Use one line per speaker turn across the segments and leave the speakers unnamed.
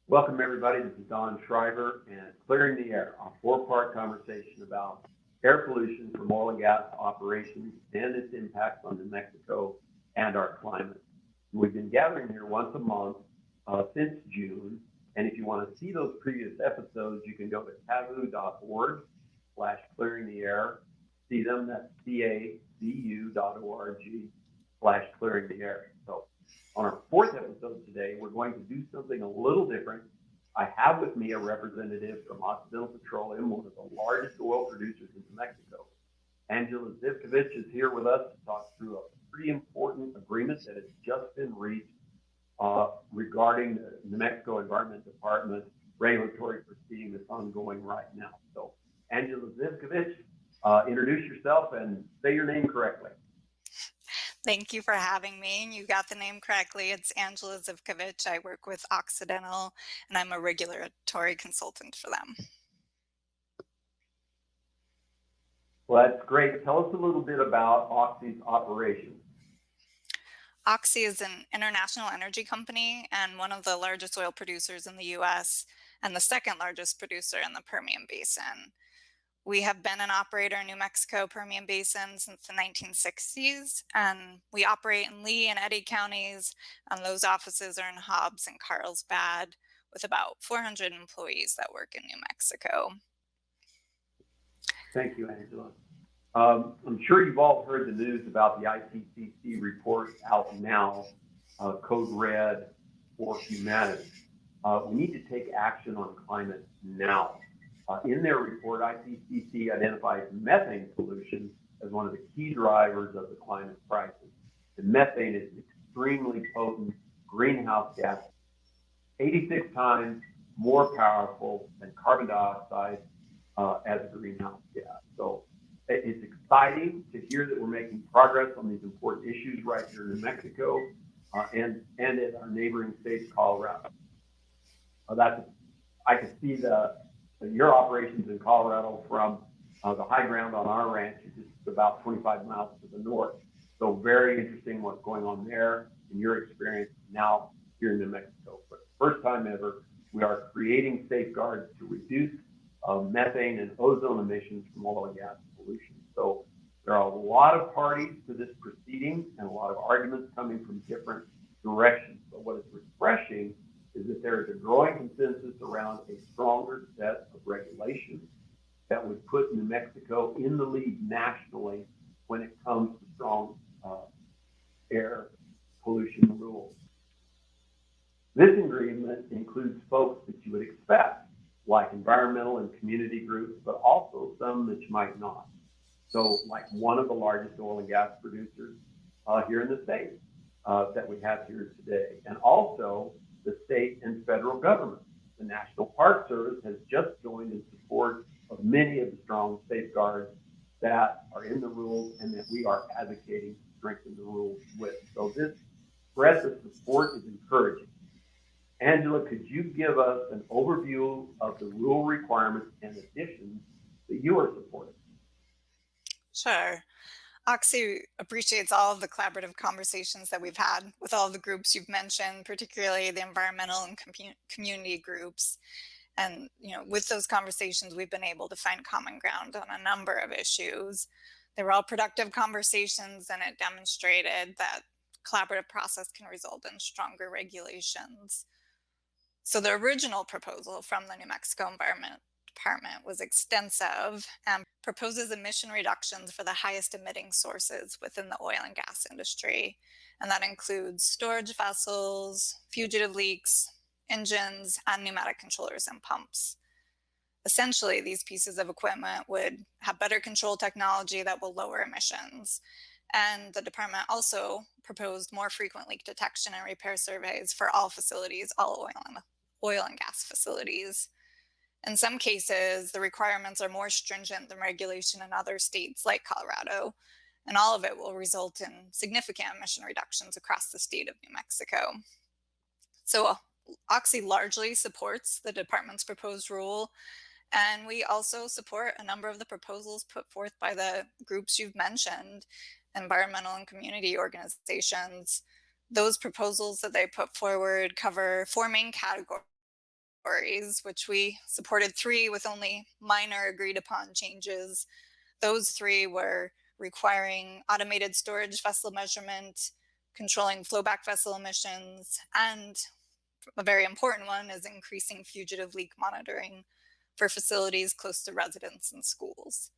Welcome, everybody. This is Don Shriver and Clearing the Air, a four-part conversation about air pollution from oil and gas operations and its impacts on New Mexico and our climate. We've been gathering here once a month since June. And if you want to see those previous episodes, you can go to tavu.org/clearing the air. See them, that's tavu.org/clearing the air. So on our fourth episode today, we're going to do something a little different. I have with me a representative from Occidental Petroleum, one of the largest oil producers in New Mexico. Angela Zivkovich is here with us to talk through a pretty important agreement that has just been reached regarding the New Mexico Environment Department regulatory proceeding that's ongoing right now. So, Angela Zivkovich, introduce yourself and say your name correctly.
Thank you for having me. You got the name correctly. It's Angela Zivkovich. I work with Occidental, and I'm a regulatory consultant for them.
Well, that's great. Tell us a little bit about Oxy's operations.
Oxy is an international energy company and one of the largest oil producers in the U.S. and the second largest producer in the Permian Basin. We have been an operator in New Mexico Permian Basin since the 1960s, and we operate in Lee and Eddy counties, and those offices are in Hobbs and Carlsbad, with about 400 employees that work in New Mexico.
Thank you, Angela. I'm sure you've all heard the news about the IPCC report out now, Code Red for Humanity. We need to take action on climate now. In their report, IPCC identifies methane pollution as one of the key drivers of the climate crisis. And methane is an extremely potent greenhouse gas, 86 times more powerful than carbon dioxide as a greenhouse gas. So it's exciting to hear that we're making progress on these important issues right here in New Mexico and at our neighboring state, Colorado. I can see your operations in Colorado from the high ground on our ranch is just about 25 miles to the north. So very interesting what's going on there in your experience now here in New Mexico. For the first time ever, we are creating safeguards to reduce methane and ozone emissions from oil and gas pollution. So there are a lot of parties to this proceeding and a lot of arguments coming from different directions. But what is refreshing is that there is a growing consensus around a stronger set of regulations that would put New Mexico in the lead nationally when it comes to strong air pollution rules. This agreement includes folks that you would expect, like environmental and community groups, but also some that you might not. So like one of the largest oil and gas producers here in the state that we have here today. And also the state and federal government. The National Park Service has just joined in support of many of the strong safeguards that are in the rules and that we are advocating to strengthen the rules with. So this breadth of support is encouraging. Angela, could you give us an overview of the rule requirements and additions that you are supporting?
Sure. Oxy appreciates all of the collaborative conversations that we've had with all of the groups you've mentioned, particularly the environmental and community groups. And with those conversations, we've been able to find common ground on a number of issues. They were all productive conversations, and it demonstrated that collaborative process can result in stronger regulations. So the original proposal from the New Mexico Environment Department was extensive and proposes emission reductions for the highest emitting sources within the oil and gas industry. And that includes storage vessels, fugitive leaks, engines, and pneumatic controllers and pumps. Essentially, these pieces of equipment would have better control technology that will lower emissions. And the department also proposed more frequent leak detection and repair surveys for all facilities, all oil and gas facilities. In some cases, the requirements are more stringent than regulation in other states like Colorado, and all of it will result in significant emission reductions across the state of New Mexico. So Oxy largely supports the department's proposed rule, and we also support a number of the proposals put forth by the groups you've mentioned, environmental and community organizations. Those proposals that they put forward cover four main categories categories, which we supported three with only minor agreed upon changes. Those three were requiring automated storage vessel measurement, controlling flowback vessel emissions, and a very important one is increasing fugitive leak monitoring for facilities close to residents and schools.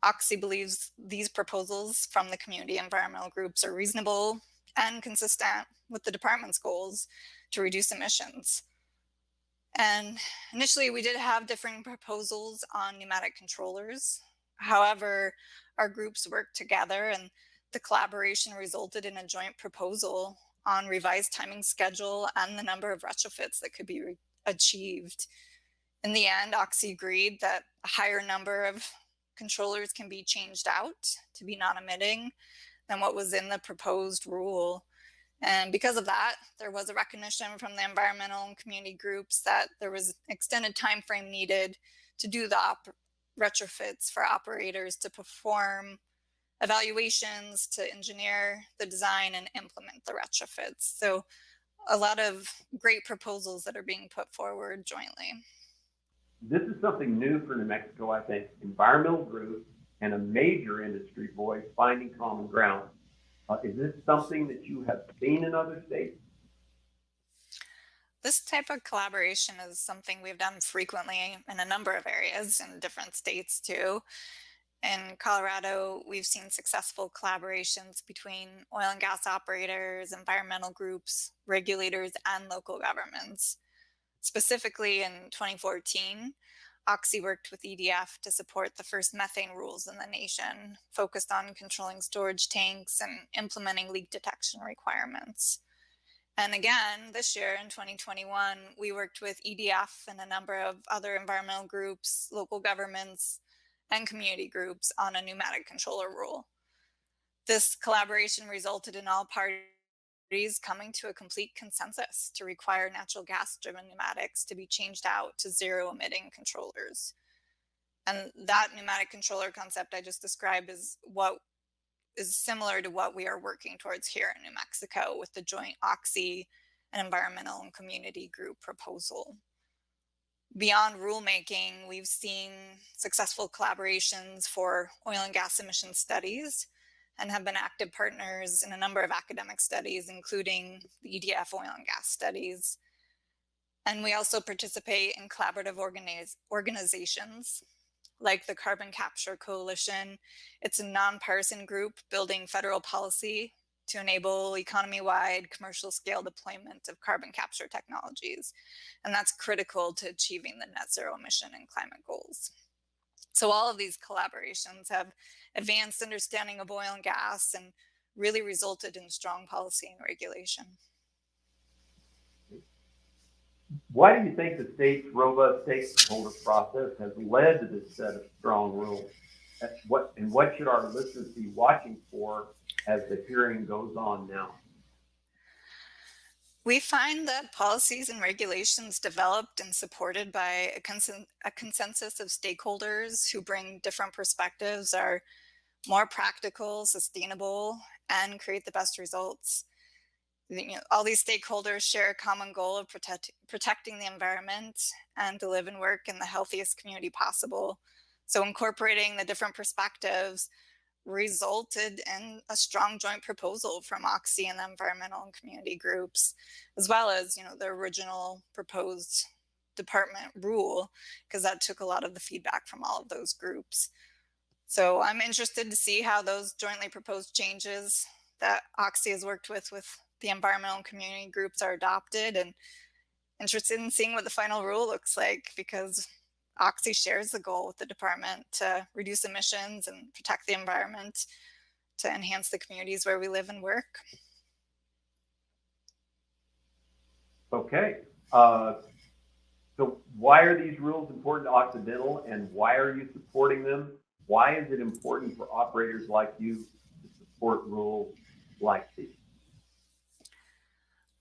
Oxy believes these proposals from the community environmental groups are reasonable and consistent with the department's goals to reduce emissions. And initially, we did have differing proposals on pneumatic controllers. However, our groups worked together and the collaboration resulted in a joint proposal on revised timing schedule and the number of retrofits that could be achieved. In the end, Oxy agreed that a higher number of controllers can be changed out to be non-emitting than what was in the proposed rule. And because of that, there was a recognition from the environmental and community groups that there was extended time frame needed to do the retrofits for operators to perform evaluations, to engineer the design and implement the retrofits. So a lot of great proposals that are being put forward jointly.
This is something new for New Mexico, I think. Environmental groups and a major industry voice finding common ground. Is this something that you have seen in other states?
This type of collaboration is something we've done frequently in a number of areas in different states too. In Colorado, we've seen successful collaborations between oil and gas operators, environmental groups, regulators, and local governments. Specifically in 2014, Oxy worked with EDF to support the first methane rules in the nation, focused on controlling storage tanks and implementing leak detection requirements. And again, this year in 2021, we worked with EDF and a number of other environmental groups, local governments, and community groups on a pneumatic controller rule. This collaboration resulted in all parties coming to a complete consensus to require natural gas driven pneumatics to be changed out to zero emitting controllers. And that pneumatic controller concept I just described is what is similar to what we are working towards here in New Mexico with the joint Oxy and environmental and community group proposal. Beyond rulemaking, we've seen successful collaborations for oil and gas emission studies and have been active partners in a number of academic studies, including the EDF oil and gas studies. And we also participate in collaborative organizations like the Carbon Capture Coalition. It's a nonpartisan group building federal policy to enable economy-wide commercial scale deployment of carbon capture technologies. And that's critical to achieving the net zero emission and climate goals. So all of these collaborations have advanced understanding of oil and gas and really resulted in strong policy and regulation.
Why do you think the state's robust stakeholder process has led to this set of strong rules? What should our listeners be watching for as the hearing goes on now?
We find that policies and regulations developed and supported by a consensus of stakeholders who bring different perspectives are more practical, sustainable, and create the best results. All these stakeholders share a common goal of protecting the environment and to live and work in the healthiest community possible. So incorporating the different perspectives resulted in a strong joint proposal from Oxy and the environmental and community groups, as well as the original proposed department rule, because that took a lot of the feedback from all of those groups. So I'm interested to see how those jointly proposed changes that Oxy has worked with the environmental and community groups are adopted, and interested in seeing what the final rule looks like, because Oxy shares the goal with the department to reduce emissions and protect the environment to enhance the communities where we live and work.
Okay. So why are these rules important to Occidental, and why are you supporting them? Why is it important for operators like you to support rules like these?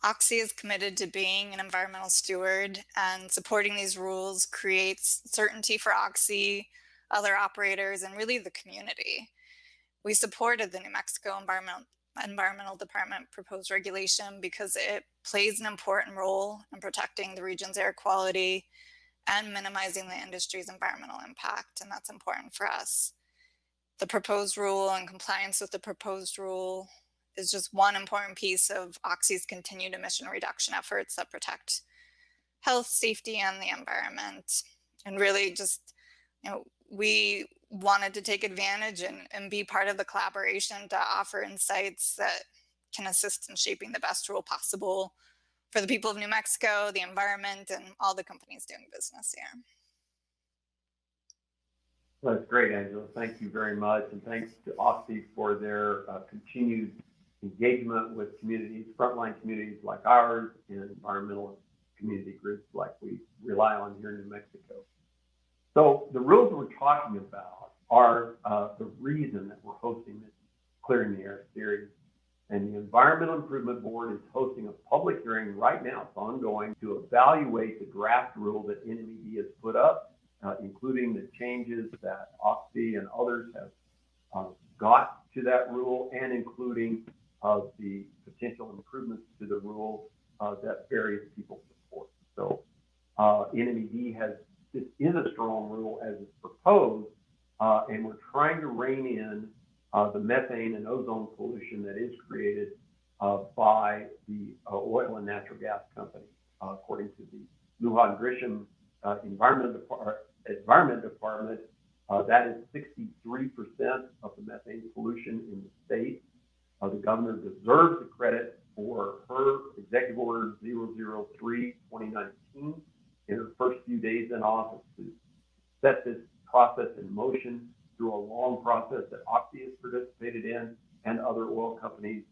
Oxy is committed to being an environmental steward, and supporting these rules creates certainty for Oxy, other operators, and really the community. We supported the New Mexico Environmental Department proposed regulation because it plays an important role in protecting the region's air quality and minimizing the industry's environmental impact, and that's important for us. The proposed rule and compliance with the proposed rule is just one important piece of Oxy's continued emission reduction efforts that protect health, safety, and the environment. And really just, we wanted to take advantage and be part of the collaboration to offer insights that can assist in shaping the best rule possible for the people of New Mexico, the environment, and all the companies doing business here.
Well, that's great, Angela. Thank you very much. And thanks to Oxy for their continued engagement with communities, frontline communities like ours, and environmental community groups like we rely on here in New Mexico. So the rules we're talking about are the reason that we're hosting this Clearing the Air series. And the Environmental Improvement Board is hosting a public hearing right now, it's ongoing, to evaluate the draft rule that NMED has put up, including the changes that Oxy and others have got to that rule, and including the potential improvements to the rule that various people support. So NMED has, this is a strong rule as it's proposed, and we're trying to rein in the methane and ozone pollution that is created by the oil and natural gas company. According to the Lujan Grisham Environment Department, that is 63% of the methane pollution in the state. The governor deserves the credit for her Executive Order 003/2019 in her first few days in office to set this process in motion through a long process that Oxy has participated in and other oil companies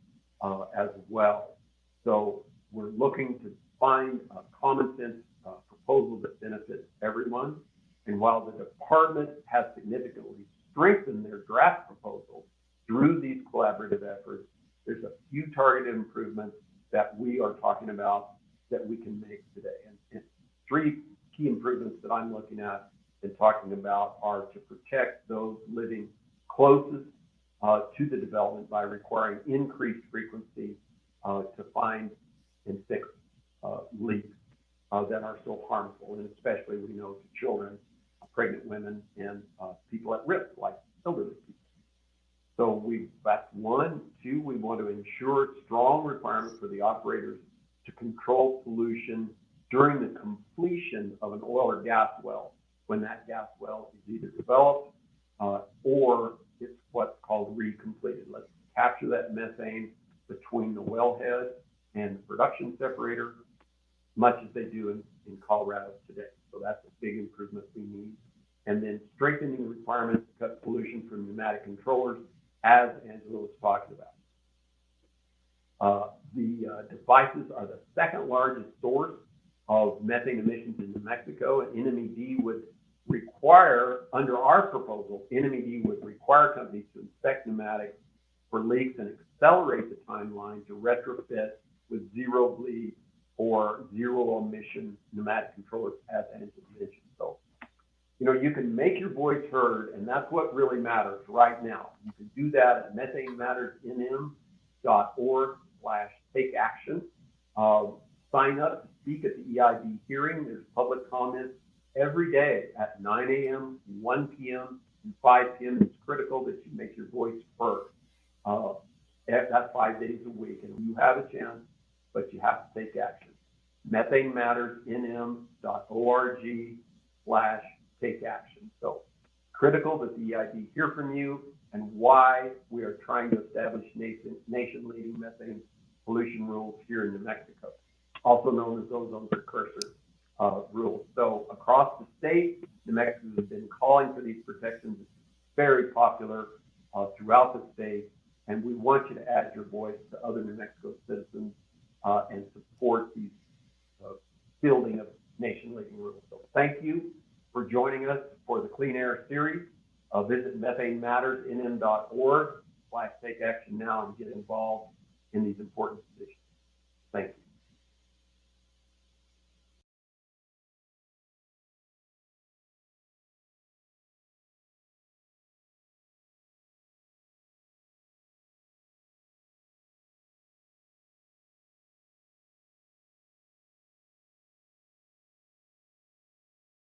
as well. So we're looking to find a common sense proposal that benefits everyone. And while the department has significantly strengthened their draft proposal through these collaborative efforts, there's a few targeted improvements that we are talking about that we can make today. And three key improvements that I'm looking at and talking about are to protect those living closest to the development by requiring increased frequency to find and fix leaks that are so harmful, and especially we know to children, pregnant women, and people at risk like elderly people. So that's one. Two, we want to ensure strong requirements for the operators to control pollution during the completion of an oil or gas well, when that gas well is either developed or it's what's called recompleted. Let's capture that methane between the wellhead and the production separator, much as they do in Colorado today. So that's a big improvement we need. And then strengthening the requirements to cut pollution from pneumatic controllers, as Angela was talking about. The devices are the second largest source of methane emissions in New Mexico, and NMED would require, under our proposal, NMED would require companies to inspect pneumatics for leaks and accelerate the timeline to retrofit with zero bleed or zero emission pneumatic controllers, as Angela mentioned. So, you can make your voice heard, and that's what really matters right now. You can do that at methanemattersnm.org/take-action. Sign up to speak at the EIB hearing. There's public comments every day at 9 a.m., 1 p.m., and 5 p.m. It's critical that you make your voice heard. That's 5 days a week, and you have a chance, but you have to take action. methanemattersnm.org/take-action. So critical that the EIB hear from you and why we are trying to establish nation-leading methane pollution rules here in New Mexico, also known as ozone precursor rules. So across the state, New Mexico has been calling for these protections. It's very popular throughout the state, and we want you to add your voice to other New Mexico citizens and support these building of nation-leading rules. So thank you for joining us for the Clean Air series. Visit methanemattersnm.org/take-action now and get involved in these important